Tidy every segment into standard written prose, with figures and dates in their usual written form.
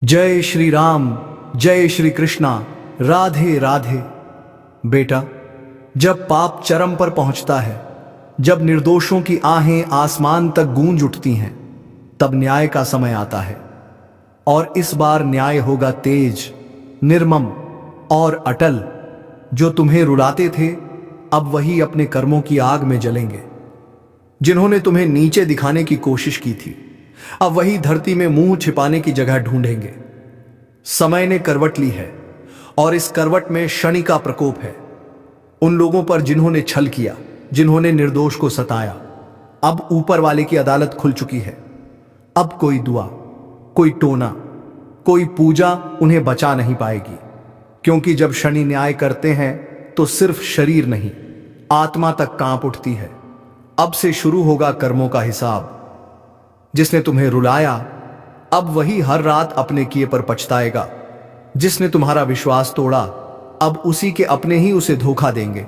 जय श्री राम, जय श्री कृष्णा, राधे राधे। बेटा, जब पाप चरम पर पहुंचता है, जब निर्दोषों की आहें आसमान तक गूंज उठती हैं, तब न्याय का समय आता है। और इस बार न्याय होगा तेज, निर्मम और अटल। जो तुम्हें रुलाते थे, अब वही अपने कर्मों की आग में जलेंगे। जिन्होंने तुम्हें नीचे दिखाने की कोशिश की थी, अब वही धरती में मुंह छिपाने की जगह ढूंढेंगे। समय ने करवट ली है, और इस करवट में शनि का प्रकोप है। उन लोगों पर जिन्होंने छल किया, जिन्होंने निर्दोष को सताया, अब ऊपर वाले की अदालत खुल चुकी है। अब कोई दुआ, कोई टोना, कोई पूजा उन्हें बचा नहीं पाएगी। क्योंकि जब शनि न्याय करते हैं तो सिर्फ शरीर नहीं, आत्मा तक कांप उठती है। अब से शुरू होगा कर्मों का हिसाब। जिसने तुम्हें रुलाया, अब वही हर रात अपने किए पर पछताएगा। जिसने तुम्हारा विश्वास तोड़ा, अब उसी के अपने ही उसे धोखा देंगे।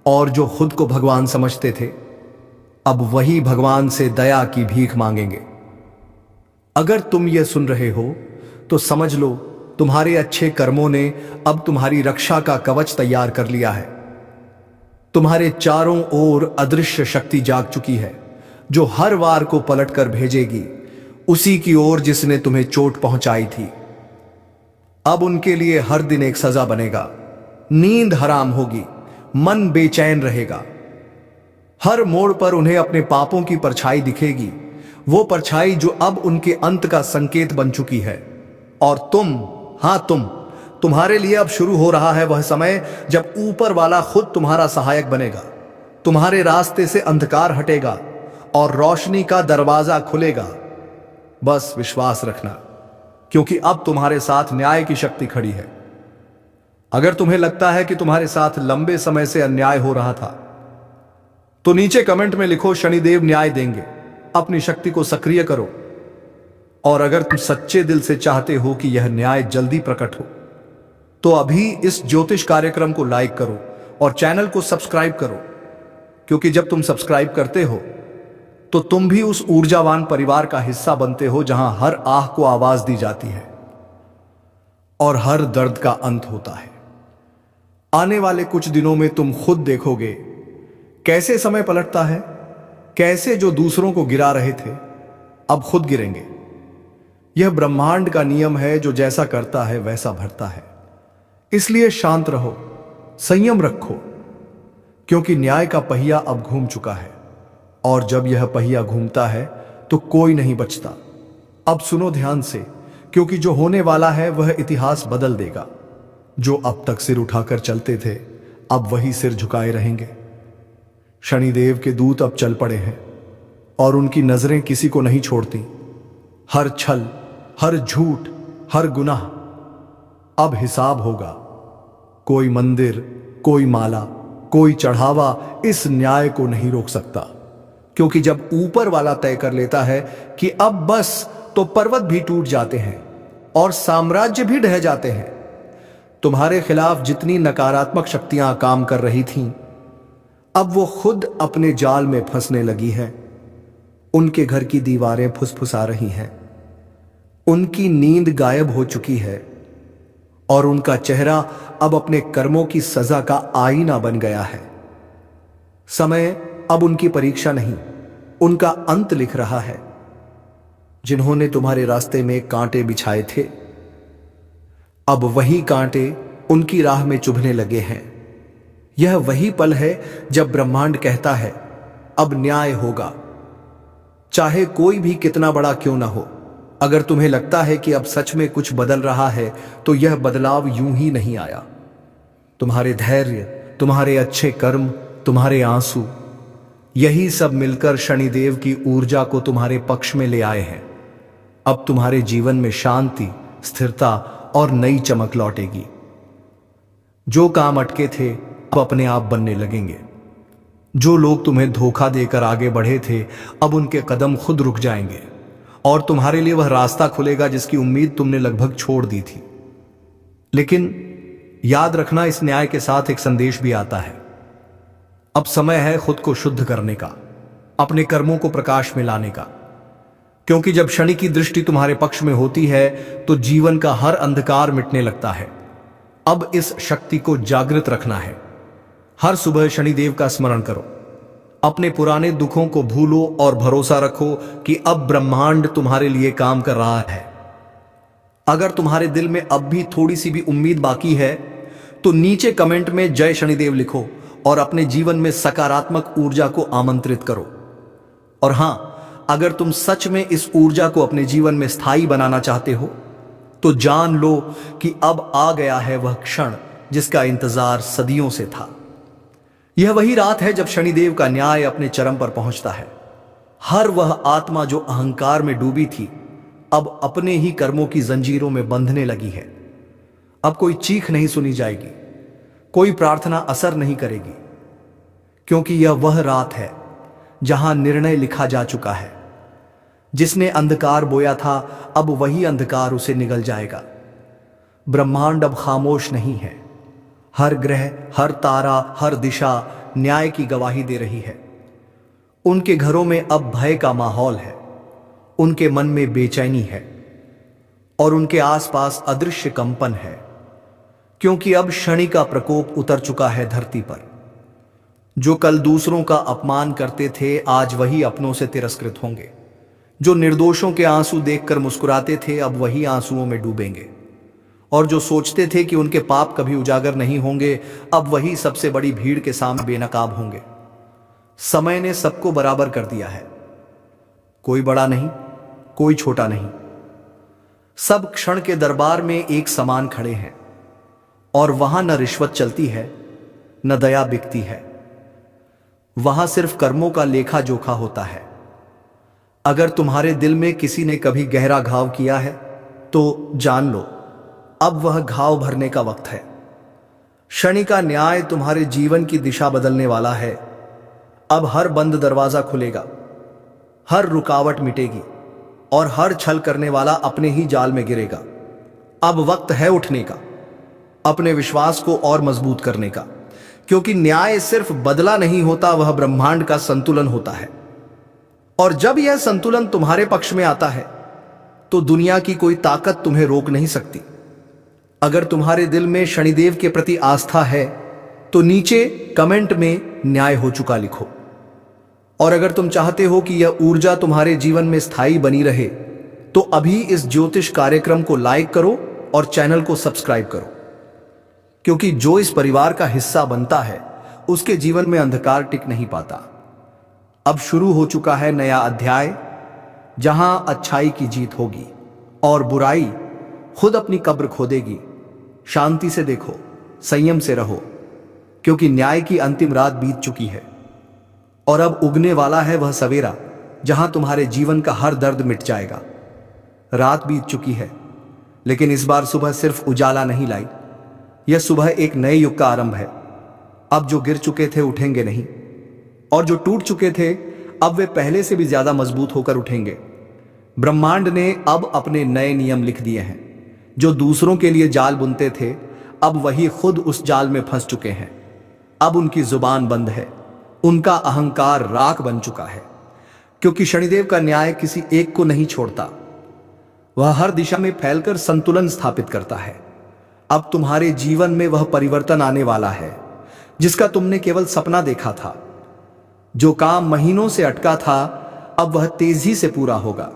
और जो खुद को भगवान समझते थे, अब वही भगवान से दया की भीख मांगेंगे। अगर तुम ये सुन रहे हो तो समझ लो, तुम्हारे अच्छे कर्मों ने अब तुम्हारी रक्षा का कवच तैयार कर लिया है। तुम्हारे चारों ओर अदृश्य शक्ति जाग चुकी है, जो हर वार को पलटकर भेजेगी उसी की ओर जिसने तुम्हें चोट पहुंचाई थी। अब उनके लिए हर दिन एक सजा बनेगा। नींद हराम होगी, मन बेचैन रहेगा। हर मोड़ पर उन्हें अपने पापों की परछाई दिखेगी, वो परछाई जो अब उनके अंत का संकेत बन चुकी है। और तुम्हारे लिए अब शुरू हो रहा है वह समय जब ऊपर वाला खुद तुम्हारा सहायक बनेगा। तुम्हारे रास्ते से अंधकार हटेगा और रोशनी का दरवाजा खुलेगा। बस विश्वास रखना, क्योंकि अब तुम्हारे साथ न्याय की शक्ति खड़ी है। अगर तुम्हें लगता है कि तुम्हारे साथ लंबे समय से अन्याय हो रहा था, तो नीचे कमेंट में लिखो शनिदेव न्याय देंगे। अपनी शक्ति को सक्रिय करो। और अगर तुम सच्चे दिल से चाहते हो कि यह न्याय जल्दी प्रकट हो, तो अभी इस ज्योतिष कार्यक्रम को लाइक करो और चैनल को सब्सक्राइब करो। क्योंकि जब तुम सब्सक्राइब करते हो तो तुम भी उस ऊर्जावान परिवार का हिस्सा बनते हो, जहां हर आह को आवाज दी जाती है और हर दर्द का अंत होता है। आने वाले कुछ दिनों में तुम खुद देखोगे कैसे समय पलटता है, कैसे जो दूसरों को गिरा रहे थे अब खुद गिरेंगे। यह ब्रह्मांड का नियम है, जो जैसा करता है वैसा भरता है। इसलिए शांत रहो, संयम रखो, क्योंकि न्याय का पहिया अब घूम चुका है। और जब यह पहिया घूमता है तो कोई नहीं बचता। अब सुनो ध्यान से, क्योंकि जो होने वाला है वह इतिहास बदल देगा। जो अब तक सिर उठाकर चलते थे, अब वही सिर झुकाए रहेंगे। शनिदेव के दूत अब चल पड़े हैं और उनकी नजरें किसी को नहीं छोड़ती। हर छल, हर झूठ, हर गुनाह अब हिसाब होगा। कोई मंदिर, कोई माला, कोई चढ़ावा इस न्याय को नहीं रोक सकता। क्योंकि जब ऊपर वाला तय कर लेता है कि अब बस, तो पर्वत भी टूट जाते हैं और साम्राज्य भी ढह जाते हैं। तुम्हारे खिलाफ जितनी नकारात्मक शक्तियां काम कर रही थीं, अब वो खुद अपने जाल में फंसने लगी है। उनके घर की दीवारें फुसफुसा रही हैं, उनकी नींद गायब हो चुकी है और उनका चेहरा अब अपने कर्मों की सजा का आईना बन गया है। समय अब उनकी परीक्षा नहीं, उनका अंत लिख रहा है। जिन्होंने तुम्हारे रास्ते में कांटे बिछाए थे, अब वही कांटे उनकी राह में चुभने लगे हैं। यह वही पल है जब ब्रह्मांड कहता है अब न्याय होगा, चाहे कोई भी कितना बड़ा क्यों ना हो। अगर तुम्हें लगता है कि अब सच में कुछ बदल रहा है, तो यह बदलाव यूं ही नहीं आया। तुम्हारे धैर्य, तुम्हारे अच्छे कर्म, तुम्हारे आंसू, यही सब मिलकर शनिदेव की ऊर्जा को तुम्हारे पक्ष में ले आए हैं। अब तुम्हारे जीवन में शांति, स्थिरता और नई चमक लौटेगी। जो काम अटके थे अब अपने आप बनने लगेंगे। जो लोग तुम्हें धोखा देकर आगे बढ़े थे, अब उनके कदम खुद रुक जाएंगे और तुम्हारे लिए वह रास्ता खुलेगा जिसकी उम्मीद तुमने लगभग छोड़ दी थी। लेकिन याद रखना, इस न्याय के साथ एक संदेश भी आता है। अब समय है खुद को शुद्ध करने का, अपने कर्मों को प्रकाश में लाने का। क्योंकि जब शनि की दृष्टि तुम्हारे पक्ष में होती है तो जीवन का हर अंधकार मिटने लगता है। अब इस शक्ति को जागृत रखना है। हर सुबह शनिदेव का स्मरण करो, अपने पुराने दुखों को भूलो और भरोसा रखो कि अब ब्रह्मांड तुम्हारे लिए काम कर रहा है। अगर तुम्हारे दिल में अब भी थोड़ी सी भी उम्मीद बाकी है तो नीचे कमेंट में जय शनिदेव लिखो और अपने जीवन में सकारात्मक ऊर्जा को आमंत्रित करो। और हां, अगर तुम सच में इस ऊर्जा को अपने जीवन में स्थायी बनाना चाहते हो तो जान लो कि अब आ गया है वह क्षण जिसका इंतजार सदियों से था। यह वही रात है जब शनिदेव का न्याय अपने चरम पर पहुंचता है। हर वह आत्मा जो अहंकार में डूबी थी अब अपने ही कर्मों की जंजीरों में बंधने लगी है। अब कोई चीख नहीं सुनी जाएगी, कोई प्रार्थना असर नहीं करेगी, क्योंकि यह वह रात है जहां निर्णय लिखा जा चुका है। जिसने अंधकार बोया था अब वही अंधकार उसे निगल जाएगा। ब्रह्मांड अब खामोश नहीं है। हर ग्रह, हर तारा, हर दिशा न्याय की गवाही दे रही है। उनके घरों में अब भय का माहौल है, उनके मन में बेचैनी है और उनके आसपास अदृश्य कंपन है, क्योंकि अब शनि का प्रकोप उतर चुका है धरती पर। जो कल दूसरों का अपमान करते थे आज वही अपनों से तिरस्कृत होंगे। जो निर्दोषों के आंसू देखकर मुस्कुराते थे अब वही आंसुओं में डूबेंगे। और जो सोचते थे कि उनके पाप कभी उजागर नहीं होंगे अब वही सबसे बड़ी भीड़ के सामने बेनकाब होंगे। समय ने सबको बराबर कर दिया है, कोई बड़ा नहीं, कोई छोटा नहीं। सब क्षण के दरबार में एक समान खड़े हैं और वहां न रिश्वत चलती है न दया बिकती है। वहां सिर्फ कर्मों का लेखा जोखा होता है। अगर तुम्हारे दिल में किसी ने कभी गहरा घाव किया है तो जान लो अब वह घाव भरने का वक्त है। शनि का न्याय तुम्हारे जीवन की दिशा बदलने वाला है। अब हर बंद दरवाजा खुलेगा, हर रुकावट मिटेगी और हर छल करने वाला अपने ही जाल में गिरेगा। अब वक्त है उठने का, अपने विश्वास को और मजबूत करने का, क्योंकि न्याय सिर्फ बदला नहीं होता, वह ब्रह्मांड का संतुलन होता है। और जब यह संतुलन तुम्हारे पक्ष में आता है तो दुनिया की कोई ताकत तुम्हें रोक नहीं सकती। अगर तुम्हारे दिल में शनिदेव के प्रति आस्था है तो नीचे कमेंट में न्याय हो चुका लिखो। और अगर तुम चाहते हो कि यह ऊर्जा तुम्हारे जीवन में स्थायी बनी रहे तो अभी इस ज्योतिष कार्यक्रम को लाइक करो और चैनल को सब्सक्राइब करो, क्योंकि जो इस परिवार का हिस्सा बनता है उसके जीवन में अंधकार टिक नहीं पाता। अब शुरू हो चुका है नया अध्याय जहां अच्छाई की जीत होगी और बुराई खुद अपनी कब्र खोदेगी। शांति से देखो, संयम से रहो, क्योंकि न्याय की अंतिम रात बीत चुकी है और अब उगने वाला है वह सवेरा जहां तुम्हारे जीवन का हर दर्द मिट जाएगा। रात बीत चुकी है लेकिन इस बार सुबह सिर्फ उजाला नहीं लाई, यह सुबह एक नए युग का आरंभ है। अब जो गिर चुके थे उठेंगे नहीं और जो टूट चुके थे अब वे पहले से भी ज्यादा मजबूत होकर उठेंगे। ब्रह्मांड ने अब अपने नए नियम लिख दिए हैं। जो दूसरों के लिए जाल बुनते थे अब वही खुद उस जाल में फंस चुके हैं। अब उनकी जुबान बंद है, उनका अहंकार राख बन चुका है, क्योंकि शनिदेव का न्याय किसी एक को नहीं छोड़ता। वह हर दिशा में फैलकर संतुलन स्थापित करता है। अब तुम्हारे जीवन में वह परिवर्तन आने वाला है जिसका तुमने केवल सपना देखा था। जो काम महीनों से अटका था अब वह तेजी से पूरा होगा।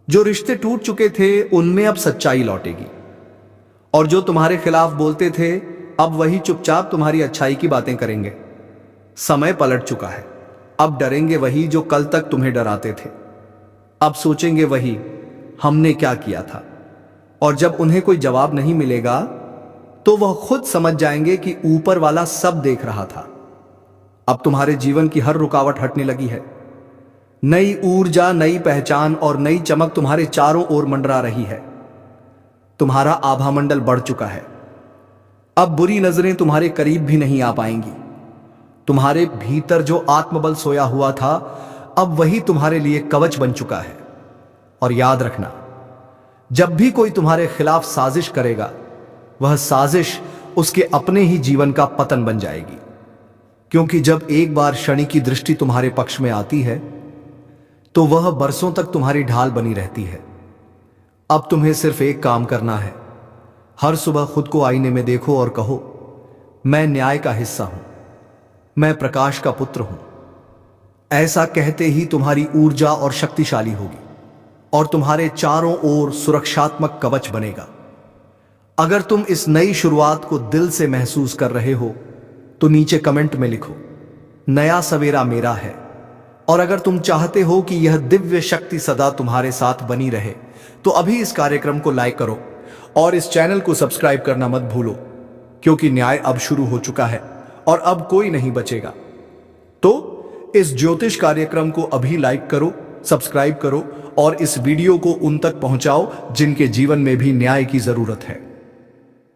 जो रिश्ते टूट चुके थे उनमें अब सच्चाई लौटेगी और जो तुम्हारे खिलाफ बोलते थे अब वही चुपचाप तुम्हारी अच्छाई की बातें करेंगे। समय पलट चुका है। अब डरेंगे वही जो कल तक तुम्हें डराते थे। अब सोचेंगे वही हमने क्या किया था। और जब उन्हें कोई जवाब नहीं मिलेगा तो वह खुद समझ जाएंगे कि ऊपर वाला सब देख रहा था। अब तुम्हारे जीवन की हर रुकावट हटने लगी है। नई ऊर्जा, नई पहचान और नई चमक तुम्हारे चारों ओर मंडरा रही है। तुम्हारा आभामंडल बढ़ चुका है। अब बुरी नजरें तुम्हारे करीब भी नहीं आ पाएंगी। तुम्हारे भीतर जो आत्मबल सोया हुआ था अब वही तुम्हारे लिए कवच बन चुका है। और याद रखना, जब भी कोई तुम्हारे खिलाफ साजिश करेगा वह साजिश उसके अपने ही जीवन का पतन बन जाएगी, क्योंकि जब एक बार शनि की दृष्टि तुम्हारे पक्ष में आती है तो वह बरसों तक तुम्हारी ढाल बनी रहती है। अब तुम्हें सिर्फ एक काम करना है। हर सुबह खुद को आईने में देखो और कहो, मैं न्याय का हिस्सा हूं, मैं प्रकाश का पुत्र हूं। ऐसा कहते ही तुम्हारी ऊर्जा और शक्तिशाली होगी और तुम्हारे चारों ओर सुरक्षात्मक कवच बनेगा। अगर तुम इस नई शुरुआत को दिल से महसूस कर रहे हो तो नीचे कमेंट में लिखो, नया सवेरा मेरा है। और अगर तुम चाहते हो कि यह दिव्य शक्ति सदा तुम्हारे साथ बनी रहे तो अभी इस कार्यक्रम को लाइक करो और इस चैनल को सब्सक्राइब करना मत भूलो, क्योंकि न्याय अब शुरू हो चुका है और अब कोई नहीं बचेगा। तो इस ज्योतिष कार्यक्रम को अभी लाइक करो, सब्सक्राइब करो और इस वीडियो को उन तक पहुंचाओ जिनके जीवन में भी न्याय की जरूरत है।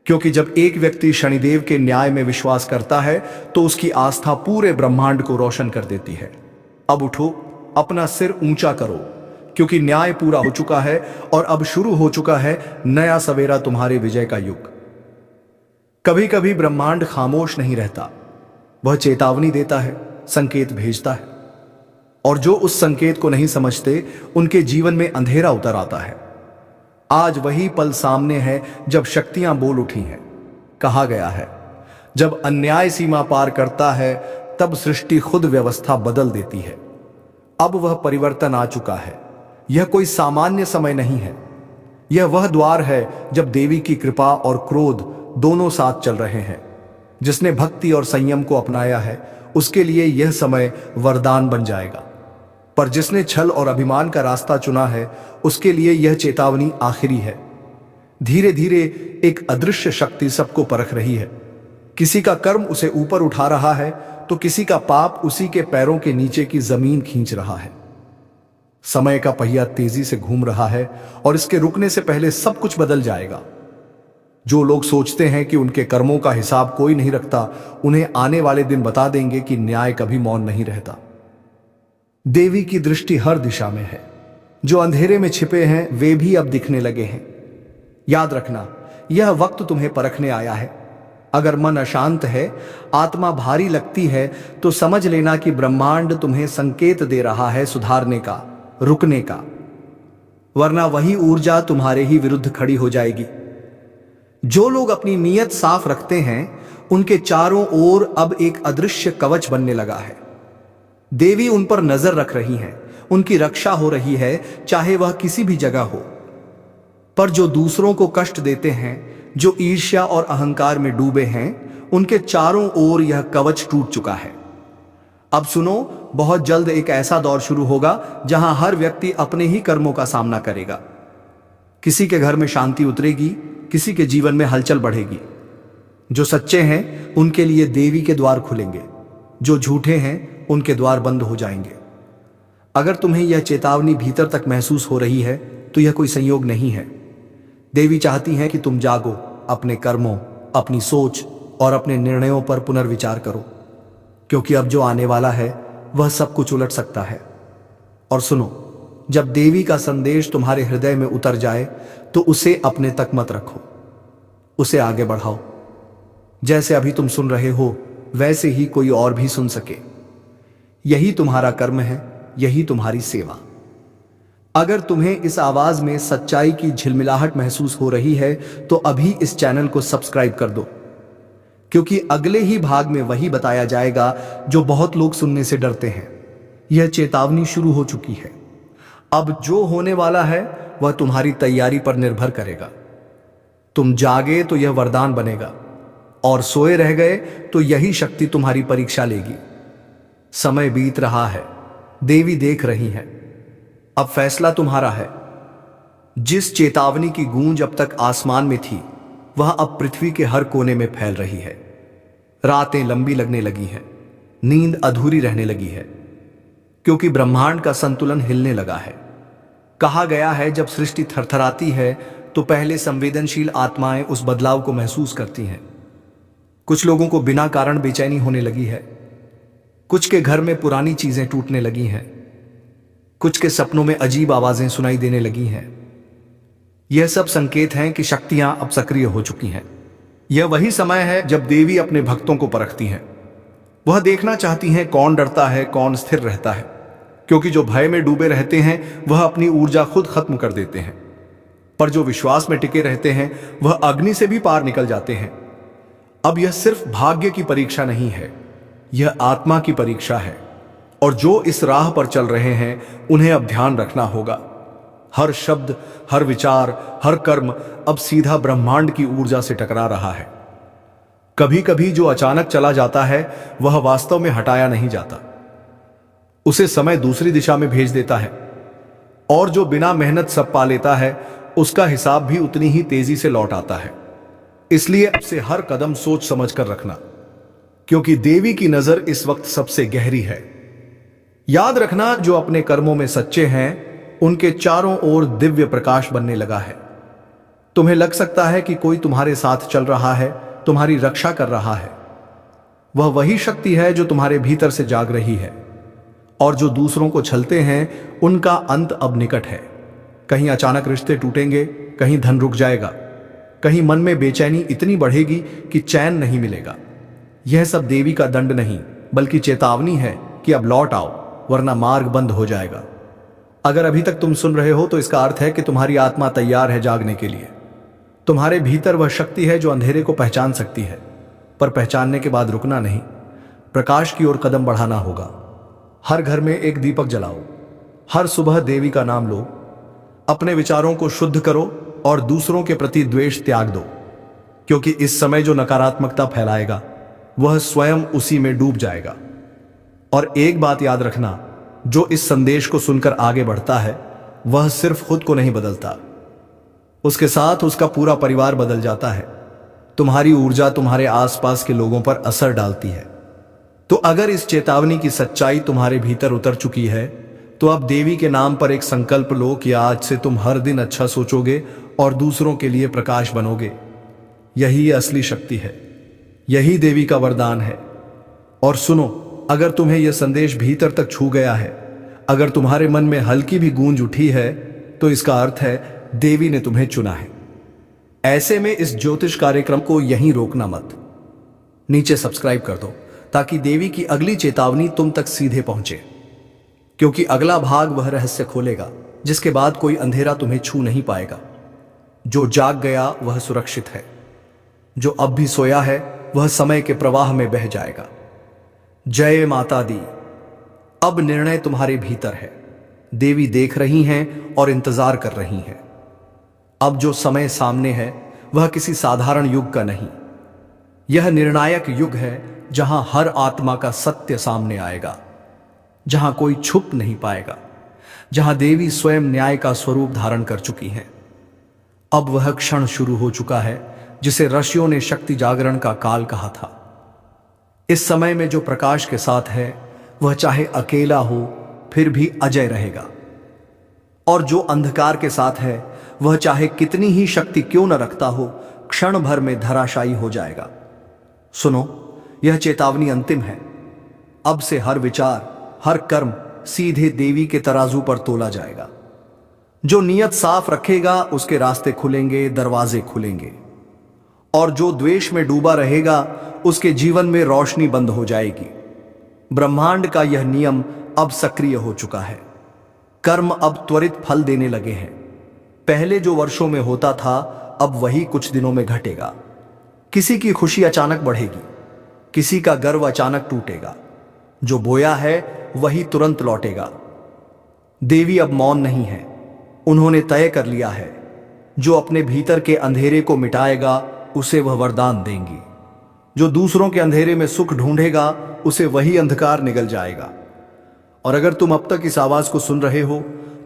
क्योंकि जब एक व्यक्ति शनिदेव के न्याय में विश्वास करता है तो उसकी आस्था पूरे ब्रह्मांड को रोशन कर देती है। अब उठो, अपना सिर ऊंचा करो, क्योंकि न्याय पूरा हो चुका है और अब शुरू हो चुका है नया सवेरा, तुम्हारे विजय का युग। कभी कभी ब्रह्मांड खामोश नहीं रहता, वह चेतावनी देता है, संकेत भेजता है, और जो उस संकेत को नहीं समझते उनके जीवन में अंधेरा उतर आता है। आज वही पल सामने है जब शक्तियां बोल उठी हैं। कहा गया है, जब अन्याय सीमा पार करता है तब सृष्टि खुद व्यवस्था बदल देती है। अब वह परिवर्तन आ चुका है। यह कोई सामान्य समय नहीं है, यह वह द्वार है जब देवी की कृपा और क्रोध दोनों साथ चल रहे हैं। जिसने भक्ति और संयम को अपनाया है उसके लिए यह समय वरदान बन जाएगा, पर जिसने छल और अभिमान का रास्ता चुना है उसके लिए यह चेतावनी आखिरी है। धीरे धीरे एक अदृश्य शक्ति सबको परख रही है। किसी का कर्म उसे ऊपर उठा रहा है तो किसी का पाप उसी के पैरों के नीचे की जमीन खींच रहा है। समय का पहिया तेजी से घूम रहा है और इसके रुकने से पहले सब कुछ बदल जाएगा। जो लोग सोचते हैं कि उनके कर्मों का हिसाब कोई नहीं रखता, उन्हें आने वाले दिन बता देंगे कि न्याय कभी मौन नहीं रहता। देवी की दृष्टि हर दिशा में है। जो अंधेरे में छिपे हैं वे भी अब दिखने लगे हैं। याद रखना, यह वक्त तुम्हें परखने आया है। अगर मन अशांत है, आत्मा भारी लगती है, तो समझ लेना कि ब्रह्मांड तुम्हें संकेत दे रहा है सुधारने का, रुकने का, वरना वही ऊर्जा तुम्हारे ही विरुद्ध खड़ी हो जाएगी। जो लोग अपनी नीयत साफ रखते हैं उनके चारों ओर अब एक अदृश्य कवच बनने लगा है। देवी उन पर नजर रख रही है, उनकी रक्षा हो रही है, चाहे वह किसी भी जगह हो। पर जो दूसरों को कष्ट देते हैं, जो ईर्ष्या और अहंकार में डूबे हैं, उनके चारों ओर यह कवच टूट चुका है। अब सुनो, बहुत जल्द एक ऐसा दौर शुरू होगा जहां हर व्यक्ति अपने ही कर्मों का सामना करेगा। किसी के घर में शांति उतरेगी, किसी के जीवन में हलचल बढ़ेगी। जो सच्चे हैं उनके लिए देवी के द्वार खुलेंगे, जो झूठे हैं उनके द्वार बंद हो जाएंगे। अगर तुम्हें यह चेतावनी भीतर तक महसूस हो रही है तो यह कोई संयोग नहीं है। देवी चाहती है कि तुम जागो, अपने कर्मों, अपनी सोच और अपने निर्णयों पर पुनर्विचार करो, क्योंकि अब जो आने वाला है वह सब कुछ उलट सकता है। और सुनो, जब देवी का संदेश तुम्हारे हृदय में उतर जाए तो उसे अपने तक मत रखो, उसे आगे बढ़ाओ। जैसे अभी तुम सुन रहे हो वैसे ही कोई और भी सुन सके। यही तुम्हारा कर्म है, यही तुम्हारी सेवा। अगर तुम्हें इस आवाज में सच्चाई की झिलमिलाहट महसूस हो रही है तो अभी इस चैनल को सब्सक्राइब कर दो, क्योंकि अगले ही भाग में वही बताया जाएगा जो बहुत लोग सुनने से डरते हैं। यह चेतावनी शुरू हो चुकी है। अब जो होने वाला है वह तुम्हारी तैयारी पर निर्भर करेगा। तुम जागे तो यह वरदान बनेगा, और सोए रह गए तो यही शक्ति तुम्हारी परीक्षा लेगी। समय बीत रहा है, देवी देख रही है, अब फैसला तुम्हारा है। जिस चेतावनी की गूंज अब तक आसमान में थी वह अब पृथ्वी के हर कोने में फैल रही है। रातें लंबी लगने लगी हैं, नींद अधूरी रहने लगी है, क्योंकि ब्रह्मांड का संतुलन हिलने लगा है। कहा गया है, जब सृष्टि थरथराती है तो पहले संवेदनशील आत्माएं उस बदलाव को महसूस करती हैं। कुछ लोगों को बिना कारण बेचैनी होने लगी है, कुछ के घर में पुरानी चीजें टूटने लगी हैं, कुछ के सपनों में अजीब आवाजें सुनाई देने लगी हैं। यह सब संकेत हैं कि शक्तियां अब सक्रिय हो चुकी हैं। यह वही समय है जब देवी अपने भक्तों को परखती हैं। वह देखना चाहती हैं कौन डरता है, कौन स्थिर रहता है, क्योंकि जो भय में डूबे रहते हैं वह अपनी ऊर्जा खुद खत्म कर देते हैं, पर जो विश्वास में टिके रहते हैं वह अग्नि से भी पार निकल जाते हैं। अब यह सिर्फ भाग्य की परीक्षा नहीं है, यह आत्मा की परीक्षा है, और जो इस राह पर चल रहे हैं उन्हें अब ध्यान रखना होगा। हर शब्द, हर विचार, हर कर्म अब सीधा ब्रह्मांड की ऊर्जा से टकरा रहा है। कभी कभी जो अचानक चला जाता है वह वास्तव में हटाया नहीं जाता, उसे समय दूसरी दिशा में भेज देता है, और जो बिना मेहनत सब पा लेता है उसका हिसाब भी उतनी ही तेजी से लौट आता है। इसलिए अब से हर कदम सोच समझ कर रखना, क्योंकि देवी की नजर इस वक्त सबसे गहरी है। याद रखना, जो अपने कर्मों में सच्चे हैं उनके चारों ओर दिव्य प्रकाश बनने लगा है। तुम्हें लग सकता है कि कोई तुम्हारे साथ चल रहा है, तुम्हारी रक्षा कर रहा है। वह वही शक्ति है जो तुम्हारे भीतर से जाग रही है, और जो दूसरों को छलते हैं उनका अंत अब निकट है। कहीं अचानक रिश्ते टूटेंगे, कहीं धन रुक जाएगा, कहीं मन में बेचैनी इतनी बढ़ेगी कि चैन नहीं मिलेगा। यह सब देवी का दंड नहीं बल्कि चेतावनी है कि अब लौट आओ, वरना मार्ग बंद हो जाएगा। अगर अभी तक तुम सुन रहे हो तो इसका अर्थ है कि तुम्हारी आत्मा तैयार है जागने के लिए। तुम्हारे भीतर वह शक्ति है जो अंधेरे को पहचान सकती है, पर पहचानने के बाद रुकना नहीं, प्रकाश की ओर कदम बढ़ाना होगा। हर घर में एक दीपक जलाओ, हर सुबह देवी का नाम लो, अपने विचारों को शुद्ध करो और दूसरों के प्रति द्वेष त्याग दो, क्योंकि इस समय जो नकारात्मकता फैलाएगा वह स्वयं उसी में डूब जाएगा। और एक बात याद रखना, जो इस संदेश को सुनकर आगे बढ़ता है वह सिर्फ खुद को नहीं बदलता, उसके साथ उसका पूरा परिवार बदल जाता है। तुम्हारी ऊर्जा तुम्हारे आसपास के लोगों पर असर डालती है। तो अगर इस चेतावनी की सच्चाई तुम्हारे भीतर उतर चुकी है तो अब देवी के नाम पर एक संकल्प लो कि आज से तुम हर दिन अच्छा सोचोगे और दूसरों के लिए प्रकाश बनोगे। यही असली शक्ति है, यही देवी का वरदान है। और सुनो, अगर तुम्हें यह संदेश भीतर तक छू गया है, अगर तुम्हारे मन में हल्की भी गूंज उठी है, तो इसका अर्थ है देवी ने तुम्हें चुना है। ऐसे में इस ज्योतिष कार्यक्रम को यहीं रोकना मत, नीचे सब्सक्राइब कर दो ताकि देवी की अगली चेतावनी तुम तक सीधे पहुंचे, क्योंकि अगला भाग वह रहस्य खोलेगा जिसके बाद कोई अंधेरा तुम्हें छू नहीं पाएगा। जो जाग गया वह सुरक्षित है, जो अब भी सोया है वह समय के प्रवाह में बह जाएगा। जय माता दी। अब निर्णय तुम्हारे भीतर है। देवी देख रही हैं और इंतजार कर रही हैं। अब जो समय सामने है वह किसी साधारण युग का नहीं, यह निर्णायक युग है जहां हर आत्मा का सत्य सामने आएगा, जहां कोई छुप नहीं पाएगा, जहां देवी स्वयं न्याय का स्वरूप धारण कर चुकी हैं। अब वह क्षण शुरू हो चुका है जिसे ऋषियों ने शक्ति जागरण का काल कहा था। इस समय में जो प्रकाश के साथ है वह चाहे अकेला हो फिर भी अजय रहेगा, और जो अंधकार के साथ है वह चाहे कितनी ही शक्ति क्यों न रखता हो, क्षण भर में धराशायी हो जाएगा। सुनो, यह चेतावनी अंतिम है। अब से हर विचार, हर कर्म सीधे देवी के तराजू पर तोला जाएगा। जो नियत साफ रखेगा उसके रास्ते खुलेंगे, दरवाजे खुलेंगे, और जो द्वेष में डूबा रहेगा उसके जीवन में रोशनी बंद हो जाएगी। ब्रह्मांड का यह नियम अब सक्रिय हो चुका है। कर्म अब त्वरित फल देने लगे हैं। पहले जो वर्षों में होता था अब वही कुछ दिनों में घटेगा। किसी की खुशी अचानक बढ़ेगी, किसी का गर्व अचानक टूटेगा। जो बोया है वही तुरंत लौटेगा। देवी अब मौन नहीं है, उन्होंने तय कर लिया है, जो अपने भीतर के अंधेरे को मिटाएगा उसे वह वरदान देंगी। जो दूसरों के अंधेरे में सुख ढूंढेगा उसे वही अंधकार निगल जाएगा। और अगर तुम अब तक इस आवाज को सुन रहे हो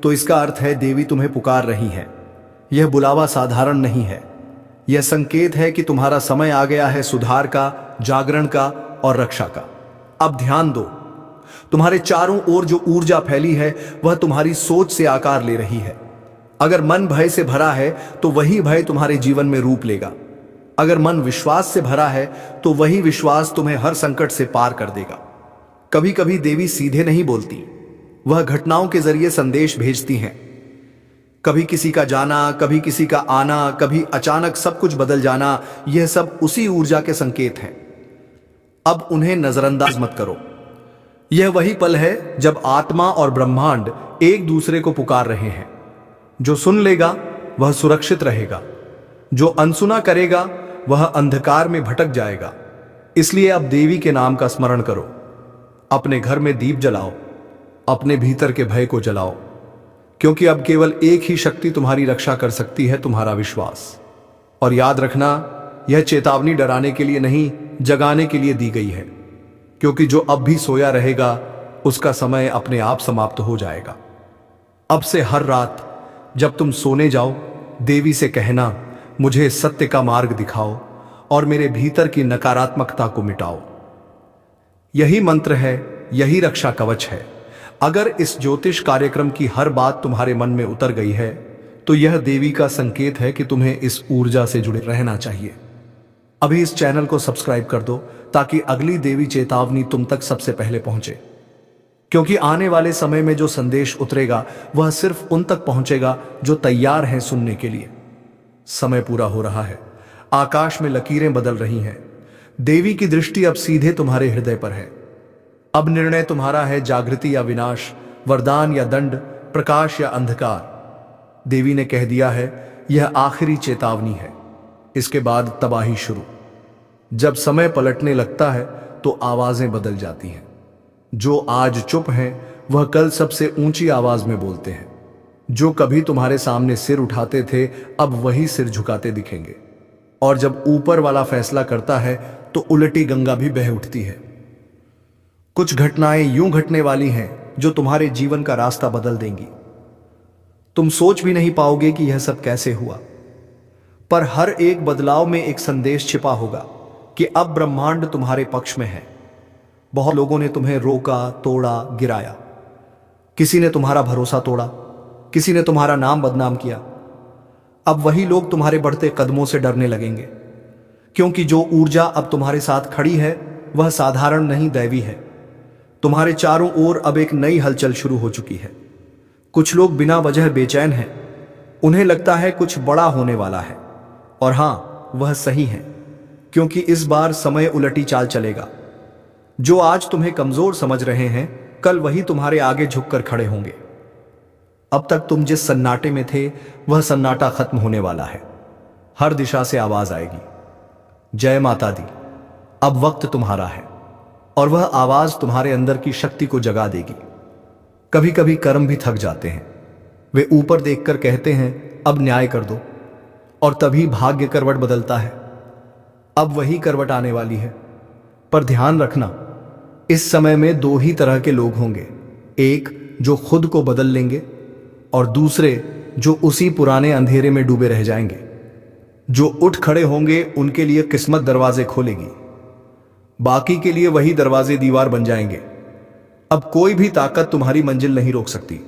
तो इसका अर्थ है देवी तुम्हें पुकार रही है। यह बुलावा साधारण नहीं है, यह संकेत है कि तुम्हारा समय आ गया है सुधार का, जागरण का और रक्षा का। अब ध्यान दो, तुम्हारे चारों ओर जो ऊर्जा फैली है वह तुम्हारी सोच से आकार ले रही है। अगर मन भय से भरा है तो वही भय तुम्हारे जीवन में रूप लेगा। अगर मन विश्वास से भरा है तो वही विश्वास तुम्हें हर संकट से पार कर देगा। कभी कभी देवी सीधे नहीं बोलती, वह घटनाओं के जरिए संदेश भेजती हैं। कभी किसी का जाना, कभी किसी का आना, कभी अचानक सब कुछ बदल जाना, यह सब उसी ऊर्जा के संकेत हैं। अब उन्हें नजरअंदाज मत करो। यह वही पल है जब आत्मा और ब्रह्मांड एक दूसरे को पुकार रहे हैं। जो सुन लेगा वह सुरक्षित रहेगा, जो अनसुना करेगा वह अंधकार में भटक जाएगा। इसलिए अब देवी के नाम का स्मरण करो, अपने घर में दीप जलाओ, अपने भीतर के भय को जलाओ, क्योंकि अब केवल एक ही शक्ति तुम्हारी रक्षा कर सकती है, तुम्हारा विश्वास। और याद रखना, यह चेतावनी डराने के लिए नहीं, जगाने के लिए दी गई है, क्योंकि जो अब भी सोया रहेगा उसका समय अपने आप समाप्त हो जाएगा। अब से हर रात जब तुम सोने जाओ, देवी से कहना, मुझे सत्य का मार्ग दिखाओ और मेरे भीतर की नकारात्मकता को मिटाओ। यही मंत्र है, यही रक्षा कवच है। अगर इस ज्योतिष कार्यक्रम की हर बात तुम्हारे मन में उतर गई है तो यह देवी का संकेत है कि तुम्हें इस ऊर्जा से जुड़े रहना चाहिए। अभी इस चैनल को सब्सक्राइब कर दो ताकि अगली देवी चेतावनी तुम तक सबसे पहले पहुंचे, क्योंकि आने वाले समय में जो संदेश उतरेगा वह सिर्फ उन तक पहुंचेगा जो तैयार हैं सुनने के लिए। समय पूरा हो रहा है, आकाश में लकीरें बदल रही हैं। देवी की दृष्टि अब सीधे तुम्हारे हृदय पर है। अब निर्णय तुम्हारा है, जागृति या विनाश, वरदान या दंड, प्रकाश या अंधकार। देवी ने कह दिया है, यह आखिरी चेतावनी है, इसके बाद तबाही शुरू। जब समय पलटने लगता है तो आवाजें बदल जाती हैं। जो आज चुप हैं वह कल सबसे ऊंची आवाज में बोलते हैं। जो कभी तुम्हारे सामने सिर उठाते थे अब वही सिर झुकाते दिखेंगे। और जब ऊपर वाला फैसला करता है तो उलटी गंगा भी बह उठती है। कुछ घटनाएं यूं घटने वाली हैं जो तुम्हारे जीवन का रास्ता बदल देंगी। तुम सोच भी नहीं पाओगे कि यह सब कैसे हुआ, पर हर एक बदलाव में एक संदेश छिपा होगा कि अब ब्रह्मांड तुम्हारे पक्ष में है। बहुत लोगों ने तुम्हें रोका, तोड़ा, गिराया। किसी ने तुम्हारा भरोसा तोड़ा, किसी ने तुम्हारा नाम बदनाम किया। अब वही लोग तुम्हारे बढ़ते कदमों से डरने लगेंगे, क्योंकि जो ऊर्जा अब तुम्हारे साथ खड़ी है वह साधारण नहीं, दैवी है। तुम्हारे चारों ओर अब एक नई हलचल शुरू हो चुकी है। कुछ लोग बिना वजह बेचैन हैं, उन्हें लगता है कुछ बड़ा होने वाला है। और हां, वह सही है, क्योंकि इस बार समय उलटी चाल चलेगा। जो आज तुम्हें कमजोर समझ रहे हैं कल वही तुम्हारे आगे झुककर खड़े होंगे। अब तक तुम जिस सन्नाटे में थे वह सन्नाटा खत्म होने वाला है। हर दिशा से आवाज आएगी, जय माता दी। अब वक्त तुम्हारा है, और वह आवाज तुम्हारे अंदर की शक्ति को जगा देगी। कभी कभी कर्म भी थक जाते हैं, वे ऊपर देखकर कहते हैं अब न्याय कर दो, और तभी भाग्य करवट बदलता है। अब वही करवट आने वाली है, पर ध्यान रखना, इस समय में दो ही तरह के लोग होंगे। एक जो खुद को बदल लेंगे, और दूसरे जो उसी पुराने अंधेरे में डूबे रह जाएंगे। जो उठ खड़े होंगे उनके लिए किस्मत दरवाजे खोलेगी, बाकी के लिए वही दरवाजे दीवार बन जाएंगे। अब कोई भी ताकत तुम्हारी मंजिल नहीं रोक सकती।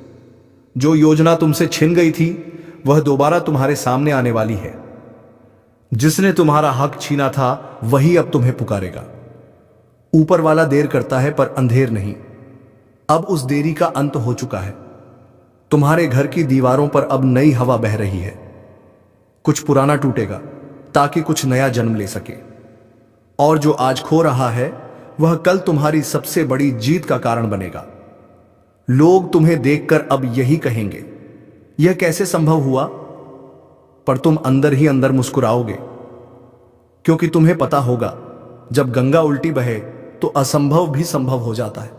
जो योजना तुमसे छिन गई थी वह दोबारा तुम्हारे सामने आने वाली है। जिसने तुम्हारा हक छीना था वही अब तुम्हें पुकारेगा। ऊपर वाला देर करता है पर अंधेर नहीं। अब उस देरी का अंत हो चुका है। तुम्हारे घर की दीवारों पर अब नई हवा बह रही है। कुछ पुराना टूटेगा ताकि कुछ नया जन्म ले सके। और जो आज खो रहा है वह कल तुम्हारी सबसे बड़ी जीत का कारण बनेगा। लोग तुम्हें देखकर अब यही कहेंगे, यह कैसे संभव हुआ? पर तुम अंदर ही अंदर मुस्कुराओगे, क्योंकि तुम्हें पता होगा जब गंगा उल्टी बहे तो असंभव भी संभव हो जाता है।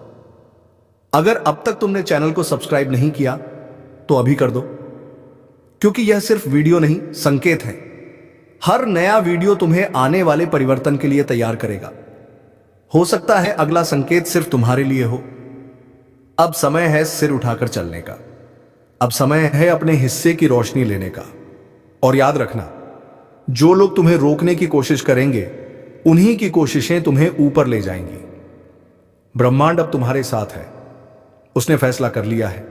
अगर अब तक तुमने चैनल को सब्सक्राइब नहीं किया तो अभी कर दो, क्योंकि यह सिर्फ वीडियो नहीं, संकेत है। हर नया वीडियो तुम्हें आने वाले परिवर्तन के लिए तैयार करेगा। हो सकता है अगला संकेत सिर्फ तुम्हारे लिए हो। अब समय है सिर उठाकर चलने का। अब समय है अपने हिस्से की रोशनी लेने का। और याद रखना, जो लोग तुम्हें रोकने की कोशिश करेंगे उन्हीं की कोशिशें तुम्हें ऊपर ले जाएंगी। ब्रह्मांड अब तुम्हारे साथ है, उसने फैसला कर लिया है।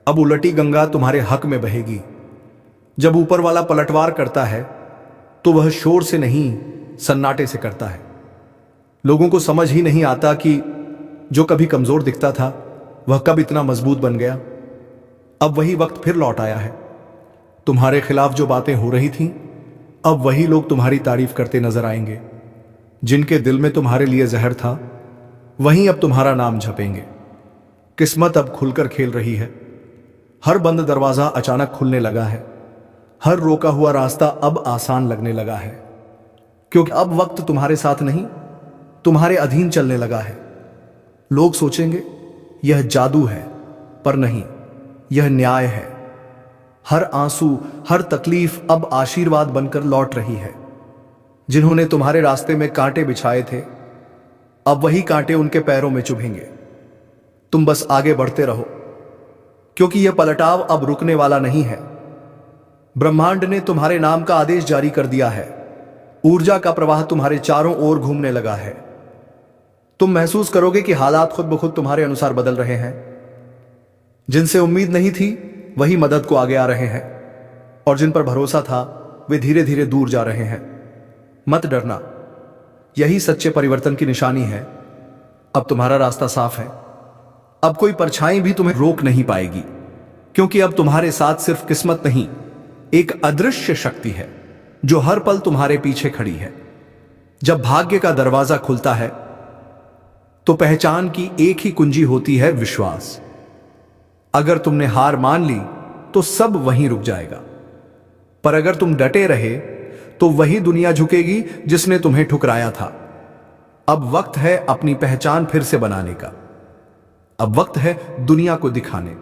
अब उलटी गंगा तुम्हारे हक में बहेगी। जब ऊपर वाला पलटवार करता है तो वह शोर से नहीं, सन्नाटे से करता है। लोगों को समझ ही नहीं आता कि जो कभी कमजोर दिखता था वह कब इतना मजबूत बन गया। अब वही वक्त फिर लौट आया है। तुम्हारे खिलाफ जो बातें हो रही थीं, अब वही लोग तुम्हारी तारीफ करते नजर आएंगे। जिनके दिल में तुम्हारे लिए जहर था वहीं अब तुम्हारा नाम झपेंगे। किस्मत अब खुलकर खेल रही है। हर बंद दरवाजा अचानक खुलने लगा है। हर रोका हुआ रास्ता अब आसान लगने लगा है, क्योंकि अब वक्त तुम्हारे साथ नहीं, तुम्हारे अधीन चलने लगा है। लोग सोचेंगे यह जादू है, पर नहीं, यह न्याय है। हर आंसू, हर तकलीफ अब आशीर्वाद बनकर लौट रही है। जिन्होंने तुम्हारे रास्ते में कांटे बिछाए थे, अब वही कांटे उनके पैरों में चुभेंगे। तुम बस आगे बढ़ते रहो, क्योंकि यह पलटाव अब रुकने वाला नहीं है। ब्रह्मांड ने तुम्हारे नाम का आदेश जारी कर दिया है। ऊर्जा का प्रवाह तुम्हारे चारों ओर घूमने लगा है। तुम महसूस करोगे कि हालात खुद ब खुद तुम्हारे अनुसार बदल रहे हैं। जिनसे उम्मीद नहीं थी वही मदद को आगे आ रहे हैं, और जिन पर भरोसा था वे धीरे धीरे दूर जा रहे हैं। मत डरना, यही सच्चे परिवर्तन की निशानी है। अब तुम्हारा रास्ता साफ है। अब कोई परछाई भी तुम्हें रोक नहीं पाएगी, क्योंकि अब तुम्हारे साथ सिर्फ किस्मत नहीं, एक अदृश्य शक्ति है जो हर पल तुम्हारे पीछे खड़ी है। जब भाग्य का दरवाजा खुलता है तो पहचान की एक ही कुंजी होती है, विश्वास। अगर तुमने हार मान ली तो सब वहीं रुक जाएगा, पर अगर तुम डटे रहे तो वही दुनिया झुकेगी जिसने तुम्हें ठुकराया था। अब वक्त है अपनी पहचान फिर से बनाने का। अब वक्त है दुनिया को दिखाने